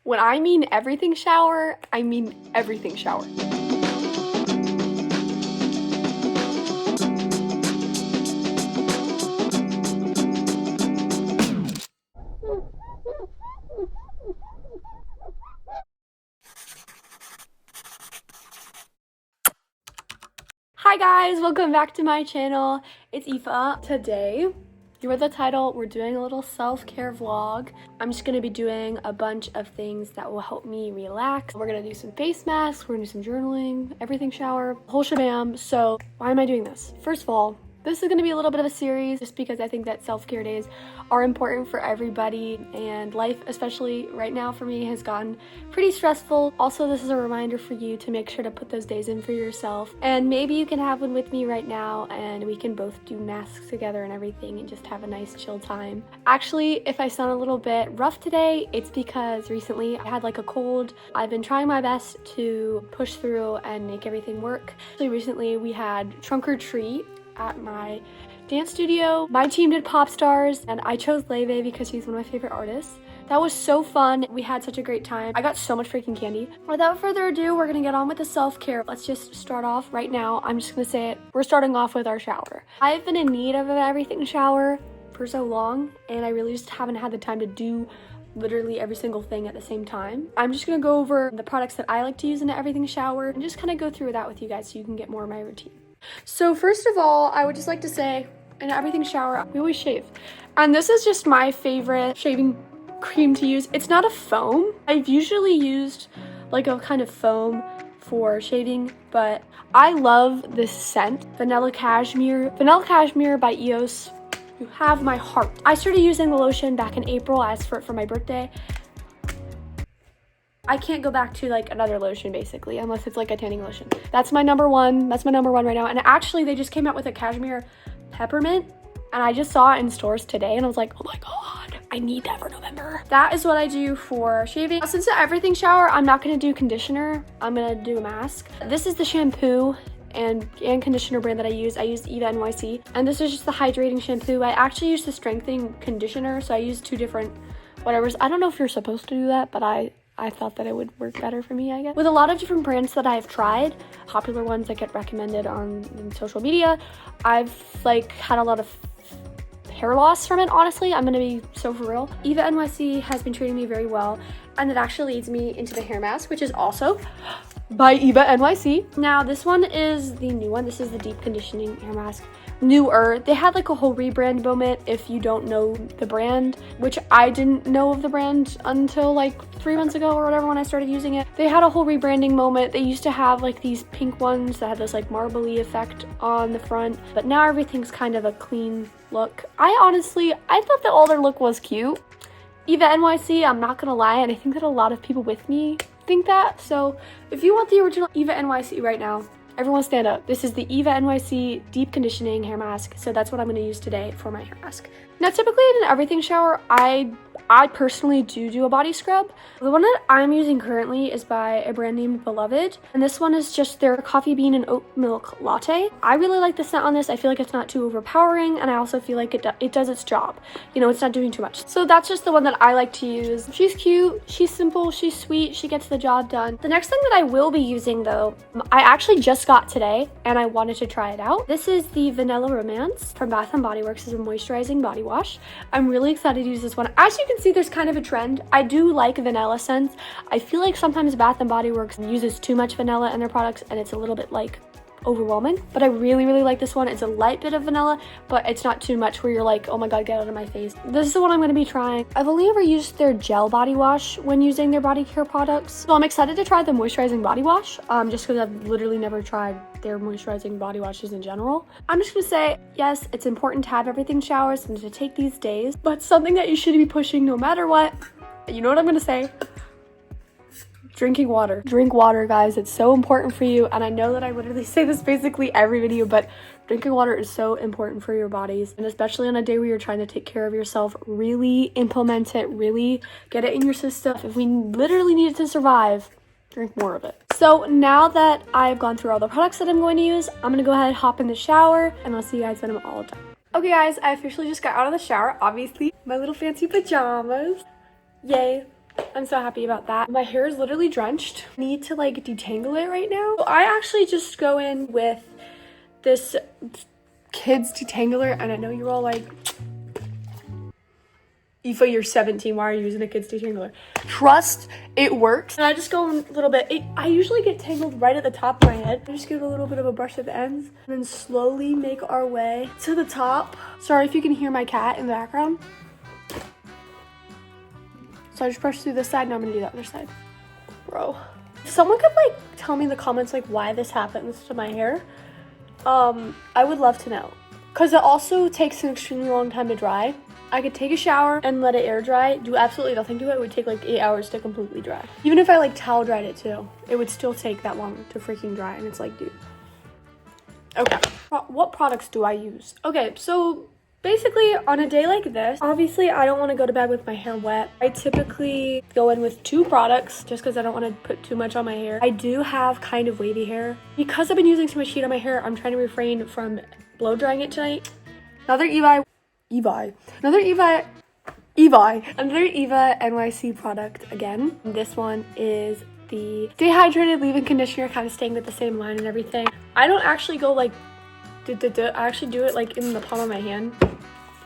When I mean everything shower, I mean everything shower. Hi guys, welcome back to my channel. It's Aoife. Today, you read the title, we're doing a little self-care vlog. I'm just gonna be doing a bunch of things that will help me relax. We're gonna do some face masks, we're gonna do some journaling, everything shower, whole shabam. So why am I doing this? First of all, this is gonna be a little bit of a series just because I think that self-care days are important for everybody, and life, especially right now for me, has gotten pretty stressful. Also, this is a reminder for you to make sure to put those days in for yourself, and maybe you can have one with me right now and we can both do masks together and everything and just have a nice chill time. Actually, if I sound a little bit rough today, it's because recently I had like a cold. I've been trying my best to push through and make everything work. Actually, recently we had trunk or treat at my dance studio. My team did Pop Stars and I chose Imovie because she's one of my favorite artists. That was so fun. We had such a great time. I got so much freaking candy. Without further ado, we're gonna get on with the self-care. Let's just start off right now. I'm just gonna say it. We're starting off with our shower. I've been in need of an everything shower for so long, and I really just haven't had the time to do literally every single thing at the same time. I'm just gonna go over the products that I like to use in an everything shower and just kind of go through that with you guys so you can get more of my routine. So first of all, I would just like to say, in an everything shower, we always shave. And this is just my favorite shaving cream to use. It's not a foam. I've usually used like a kind of foam for shaving, but I love this scent, Vanilla Cashmere. Vanilla Cashmere by Eos. You have my heart. I started using the lotion back in April. I asked for it for my birthday. I can't go back to like another lotion basically, unless it's like a tanning lotion. That's my number one. That's my number one right now. And actually they just came out with a cashmere peppermint, and I just saw it in stores today and I was like, oh my God, I need that for November. That is what I do for shaving. Since the everything shower, I'm not gonna do conditioner. I'm gonna do a mask. This is the shampoo and conditioner brand that I use. I use Eva NYC, and this is just the hydrating shampoo. I actually use the strengthening conditioner, so I use two different whatevers. I don't know if you're supposed to do that, but I thought that it would work better for me, I guess. With a lot of different brands that I've tried, popular ones that get recommended on social media, I've like had a lot of hair loss from it, honestly. I'm gonna be so for real. Eva NYC has been treating me very well, and it actually leads me into the hair mask, which is also by Eva NYC. Now, this one is the new one. This is the deep conditioning hair mask. Newer. They had like a whole rebrand moment if you don't know the brand, which I didn't know of the brand until like 3 months ago or whatever when I started using it. They had a whole rebranding moment. They used to have like these pink ones that had this like marbly effect on the front, but now everything's kind of a clean look. I thought that all their look was cute. Eva NYC, I'm not gonna lie, and I think that a lot of people with me think that. So if you want the original Eva NYC right now, everyone stand up. This is the Eva NYC Deep Conditioning Hair Mask. So that's what I'm going to use today for my hair mask. Now, typically in an everything shower, I personally do a body scrub. The one that I'm using currently is by a brand named Beloved, and this one is just their coffee bean and oat milk latte. I really like the scent on this. I feel like it's not too overpowering, and I also feel like it does its job. You know, it's not doing too much. So that's just the one that I like to use. She's cute, she's simple, she's sweet, she gets the job done. The next thing that I will be using though, I actually just got today, and I wanted to try it out. This is the Vanilla Romance from Bath & Body Works. It's a moisturizing body wash. I'm really excited to use this one. As you can see, there's kind of a trend. I do like vanilla scents. I feel like sometimes Bath & Body Works uses too much vanilla in their products and it's a little bit like overwhelming, but I really like this one. It's a light bit of vanilla, but it's not too much where you're like, oh my God, get out of my face. This is the one I'm going to be trying. I've only ever used their gel body wash when using their body care products, so I'm excited to try the moisturizing body wash, just because I've literally never tried their moisturizing body washes in general. I'm just gonna say, yes, it's important to have everything showers and to take these days, but something that you should be pushing no matter what, you know what I'm gonna say? Drinking water. Drink water, guys. It's so important for you, and I know that I literally say this basically every video, but drinking water is so important for your bodies, and especially on a day where you're trying to take care of yourself. Really implement it, really get it in your system. If we literally need it to survive, drink more of it. So now that I've gone through all the products that I'm going to use, I'm gonna go ahead and hop in the shower, and I'll see you guys when I'm all done. Okay guys, I officially just got out of the shower, obviously. My little fancy pajamas. Yay. I'm so happy about that. My hair is literally drenched. I need to like detangle it right now. So I actually just go in with this kids detangler, and I know you're all like, Aoife, you're 17, why are you using a kids detangler? Trust, it works. And I just go a little bit, I usually get tangled right at the top of my head. I just give it a little bit of a brush at the ends and then slowly make our way to the top. Sorry if you can hear my cat in the background. So I just brush through this side, now I'm gonna do the other side. Bro. If someone could like tell me in the comments like why this happens to my hair, I would love to know. Cause it also takes an extremely long time to dry. I could take a shower and let it air dry, do absolutely nothing to it. It would take like 8 hours to completely dry. Even if I like towel dried it too, it would still take that long to freaking dry. And it's like, dude. Okay, what products do I use? Okay, so basically on a day like this, obviously I don't want to go to bed with my hair wet. I typically go in with 2 products just because I don't want to put too much on my hair. I do have kind of wavy hair. Because I've been using so much heat on my hair, I'm trying to refrain from blow drying it tonight. Another Eva NYC product again. This one is the Dehydrated Leave-In Conditioner, kind of staying with the same line and everything. I don't actually go like, I actually do it like in the palm of my hand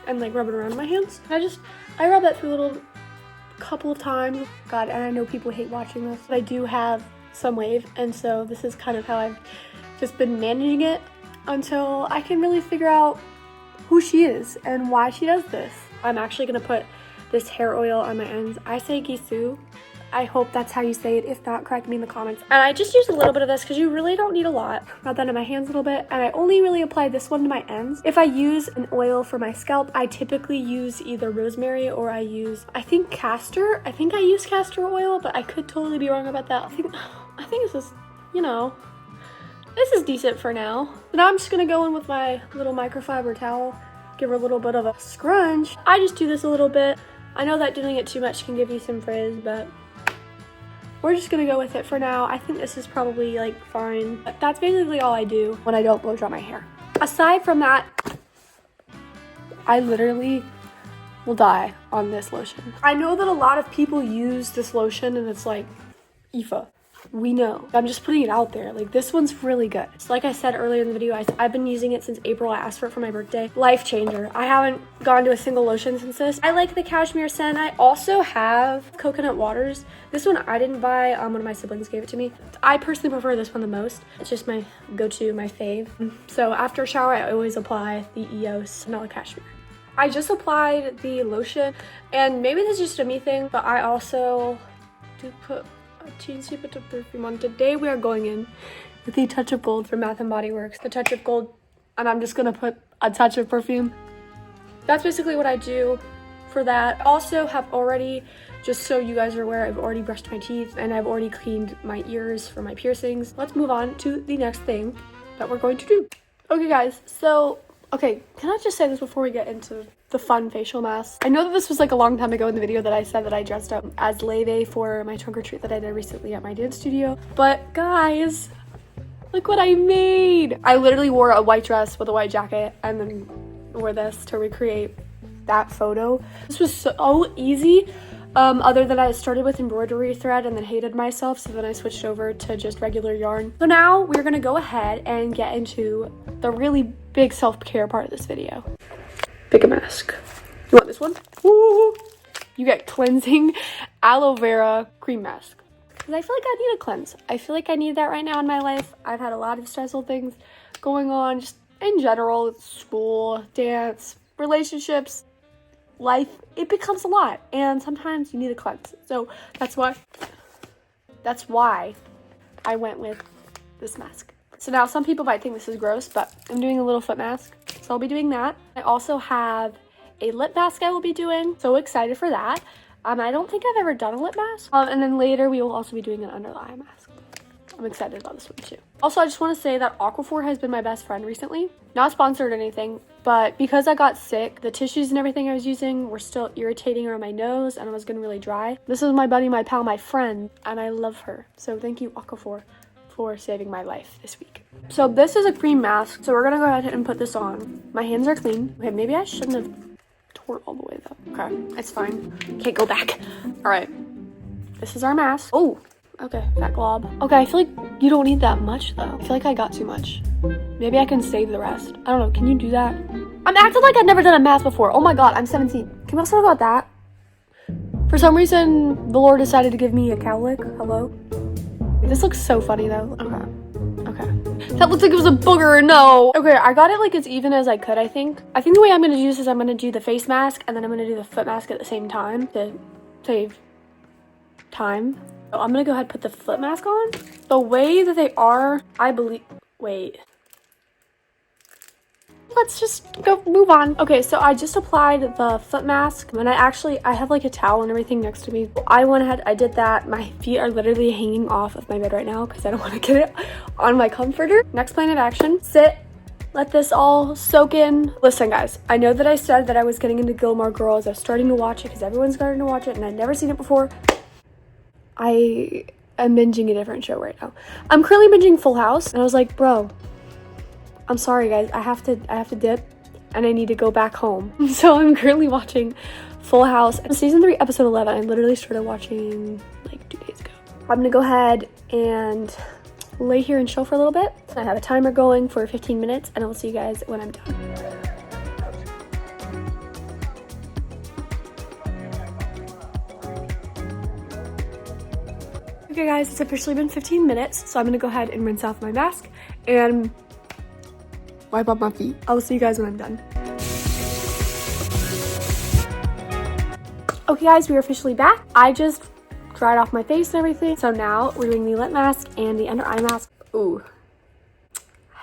and like rub it around my hands. I rub that through a little couple of times. God, and I know people hate watching this, but I do have some wave, and so this is kind of how I've just been managing it until I can really figure out who she is and why she does this. I'm actually gonna put this hair oil on my ends. I say gisu. I hope that's how you say it. If not, correct me in the comments. And I just use a little bit of this because you really don't need a lot. Rub that in my hands a little bit, and I only really apply this one to my ends. If I use an oil for my scalp, I typically use either rosemary or I use, I think castor. I think I use castor oil, but I could totally be wrong about that. I think this is, you know, this is decent for now. So now I'm just gonna go in with my little microfiber towel, give her a little bit of a scrunch. I just do this a little bit. I know that doing it too much can give you some frizz, but we're just gonna go with it for now. I think this is probably like fine. But that's basically all I do when I don't blow dry my hair. Aside from that, I literally will die on this lotion. I know that a lot of people use this lotion and it's like, Aoife, we know. I'm just putting it out there. Like, this one's really good. So like I said earlier in the video, I've been using it since April. I asked for it for my birthday. Life changer. I haven't gone to a single lotion since this. I like the cashmere scent. I also have coconut waters. This one I didn't buy. One of my siblings gave it to me. I personally prefer this one the most. It's just my go-to, my fave. So after a shower, I always apply the EOS vanilla cashmere. I just applied the lotion, and maybe this is just a me thing, but I also do put a teensy bit of perfume on. Today we are going in with the Touch of Gold from Bath & Body Works. The Touch of Gold, and I'm just gonna put a touch of perfume. That's basically what I do for that. I also have already, just so you guys are aware, I've already brushed my teeth and I've already cleaned my ears for my piercings. Let's move on to the next thing that we're going to do. Okay guys, so, okay, can I just say this before we get into the fun facial mask? I know that this was like a long time ago in the video that I said that I dressed up as Leve for my trunk or treat that I did recently at my dance studio. But guys, look what I made. I literally wore a white dress with a white jacket and then wore this to recreate that photo. This was so easy. Other than I started with embroidery thread and then hated myself, so then I switched over to just regular yarn. So now we're gonna go ahead and get into the really big self-care part of this video. Pick a mask. You want this one? Woo! You get cleansing aloe vera cream mask. Because I feel like I need a cleanse. I feel like I need that right now in my life. I've had a lot of stressful things going on, just in general, school, dance, relationships, life. It becomes a lot, and sometimes you need a cleanse. So that's why I went with this mask. So now some people might think this is gross, but I'm doing a little foot mask. So I'll be doing that. I also have a lip mask I will be doing. So excited for that. I don't think I've ever done a lip mask. And then later we will also be doing an under the eye mask. I'm excited about this one too. Also, I just want to say that Aquaphor has been my best friend recently. Not sponsored or anything, but because I got sick, the tissues and everything I was using were still irritating around my nose and I was getting really dry. This is my buddy, my pal, my friend, and I love her. So thank you, Aquaphor, for saving my life this week. So this is a cream mask, so we're gonna go ahead and put this on. My hands are clean. Okay, maybe I shouldn't have tore it all the way though. Okay, it's fine. Can't go back. All right, this is our mask. Oh, okay, fat glob. Okay, I feel like you don't need that much though. I feel like I got too much. Maybe I can save the rest. I don't know, can you do that? I'm acting like I've never done a mask before. Oh my God, I'm 17. Can we also talk about that? For some reason, the Lord decided to give me a cowlick. Hello? This looks so funny though. Okay. That looks like it was a booger, no. Okay, I got it like as even as I could, I think. I think the way I'm gonna do this is I'm gonna do the face mask and then I'm gonna do the foot mask at the same time to save time. So I'm gonna go ahead and put the foot mask on. The way that they are, I believe, wait. Let's just go move on. Okay, so I just applied the foot mask and I have like a towel and everything next to me. I went ahead, I did that. My feet are literally hanging off of my bed right now because I don't want to get it on my comforter. Next plan of action, sit, let this all soak in. Listen guys, I know that I said that I was getting into Gilmore Girls. I was starting to watch it because everyone's starting to watch it and I'd never seen it before. I am binging a different show right now. I'm currently binging Full House and I was like, bro, I'm sorry guys, I have to dip and I need to go back home. So I'm currently watching Full House. Season 3, episode 11. I literally started watching like 2 days ago. I'm gonna go ahead and lay here and chill for a little bit. I have a timer going for 15 minutes and I'll see you guys when I'm done. Okay guys, it's officially been 15 minutes, so I'm gonna go ahead and rinse off my mask and wipe up my feet. I'll see you guys when I'm done. Okay guys, we are officially back. I just dried off my face and everything. So now we're doing the lip mask and the under eye mask. Ooh.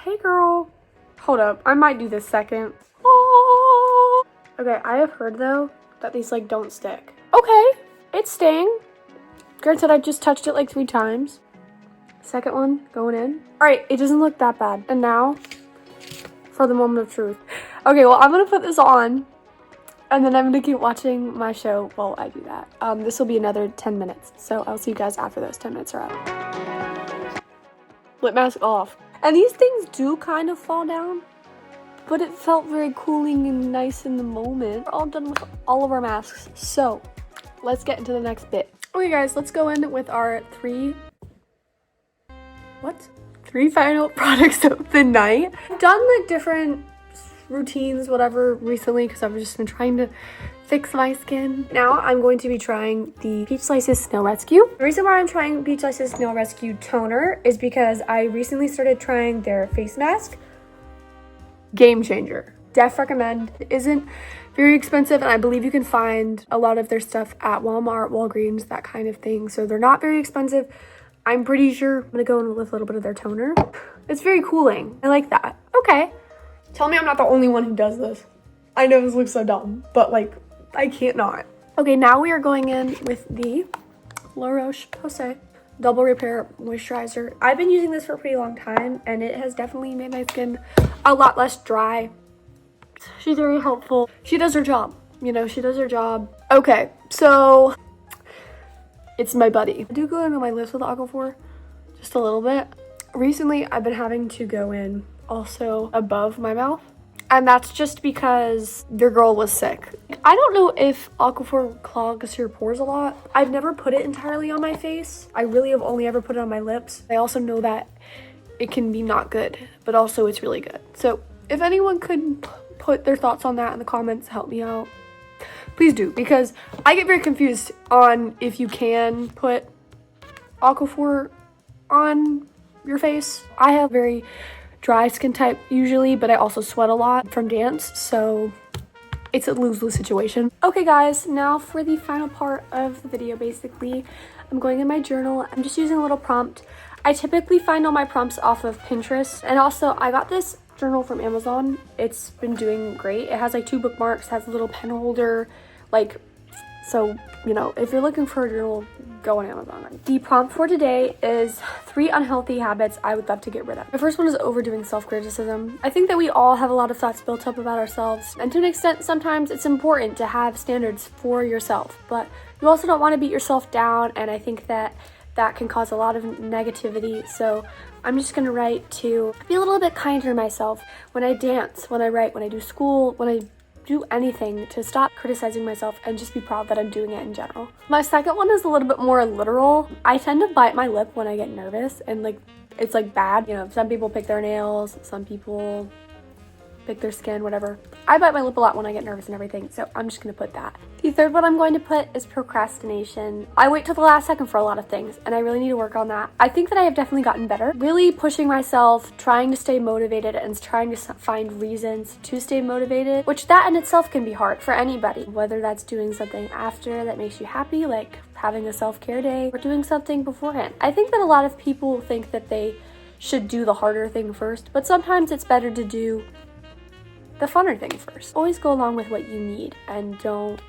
Hey girl. Hold up, I might do this second. Oh. Okay, I have heard though that these like don't stick. Okay, it's staying. Granted, I just touched it like 3 times. Second one going in. All right, it doesn't look that bad. And now for the moment of truth. Okay, well, I'm gonna put this on and then I'm gonna keep watching my show while I do that. This will be another 10 minutes, so I'll see you guys after those 10 minutes are up. Lip mask off. And these things do kind of fall down, but it felt very cooling and nice in the moment. We're all done with all of our masks, so let's get into the next bit. Okay guys, let's go in with our 3 final products of the night. I've done like different routines, whatever, recently because I've just been trying to fix my skin. Now I'm going to be trying the Peach Slices Snow Rescue. The reason why I'm trying Peach Slices Snow Rescue toner is because I recently started trying their face mask. Game changer. Def recommend. It isn't very expensive and I believe you can find a lot of their stuff at Walmart, Walgreens, that kind of thing. So they're not very expensive. I'm pretty sure I'm gonna go in with a little bit of their toner. It's very cooling. I like that. Okay. Tell me I'm not the only one who does this. I know this looks so dumb, but like, I can't not. Okay, now we are going in with the La Roche-Posay Double Repair Moisturizer. I've been using this for a pretty long time and it has definitely made my skin a lot less dry. She's very helpful. She does her job. You know, she does her job. Okay, so it's my buddy. I do go into my lips with Aquaphor just a little bit. Recently, I've been having to go in also above my mouth. And that's just because your girl was sick. I don't know if Aquaphor clogs your pores a lot. I've never put it entirely on my face. I really have only ever put it on my lips. I also know that it can be not good, but also it's really good. So if anyone could put their thoughts on that in the comments, help me out. Please do, because I get very confused on if you can put Aquaphor on your face. I have very dry skin type usually, but I also sweat a lot from dance, so it's a lose-lose situation. Okay guys, now for the final part of the video. Basically, I'm going in my journal. I'm just using a little prompt. I typically find all my prompts off of Pinterest, and also I got this journal from Amazon. It's been doing great. It has like 2 bookmarks, has a little pen holder, like, so you know, if you're looking for a journal, go on Amazon. The prompt for today is 3 unhealthy habits I would love to get rid of. The first one is overdoing self-criticism. I think that we all have a lot of thoughts built up about ourselves, and to an extent sometimes it's important to have standards for yourself, but you also don't want to beat yourself down, and I think that that can cause a lot of negativity. So I'm just gonna write to be a little bit kinder to myself when I dance, when I write, when I do school, when I do anything to stop criticizing myself and just be proud that I'm doing it in general. My second one is a little bit more literal. I tend to bite my lip when I get nervous, and like it's like bad. You know, some people pick their nails, some people pick their skin, whatever. I bite my lip a lot when I get nervous and everything, so I'm just gonna put that. The third one I'm going to put is procrastination. I wait till the last second for a lot of things, and I really need to work on that. I think that I have definitely gotten better. Really pushing myself, trying to stay motivated, and trying to find reasons to stay motivated, which that in itself can be hard for anybody, whether that's doing something after that makes you happy, like having a self-care day, or doing something beforehand. I think that a lot of people think that they should do the harder thing first, but sometimes it's better to do the funner thing first. Always go along with what you need and don't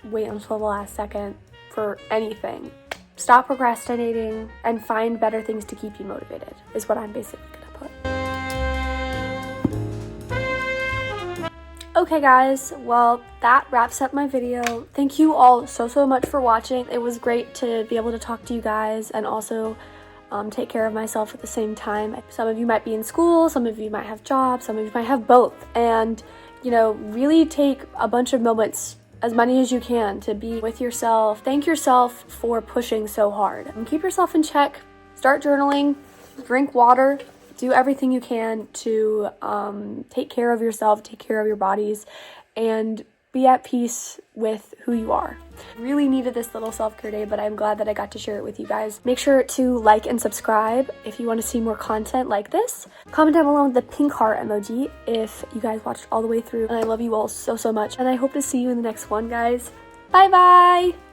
wait until the last second for anything. Stop procrastinating and find better things to keep you motivated is what I'm basically gonna put. Okay guys, well that wraps up my video. Thank you all so much for watching. It was great to be able to talk to you guys and also take care of myself at the same time. Some of you might be in school, some of you might have jobs, some of you might have both. And, you know, really take a bunch of moments, as many as you can, to be with yourself. Thank yourself for pushing so hard. And keep yourself in check. Start journaling, drink water, do everything you can to take care of yourself, take care of your bodies, and be at peace with who you are. Really needed this little self-care day, but I'm glad that I got to share it with you guys. Make sure to like and subscribe if you want to see more content like this. Comment down below with the pink heart emoji if you guys watched all the way through. And I love you all so much. And I hope to see you in the next one, guys. Bye bye!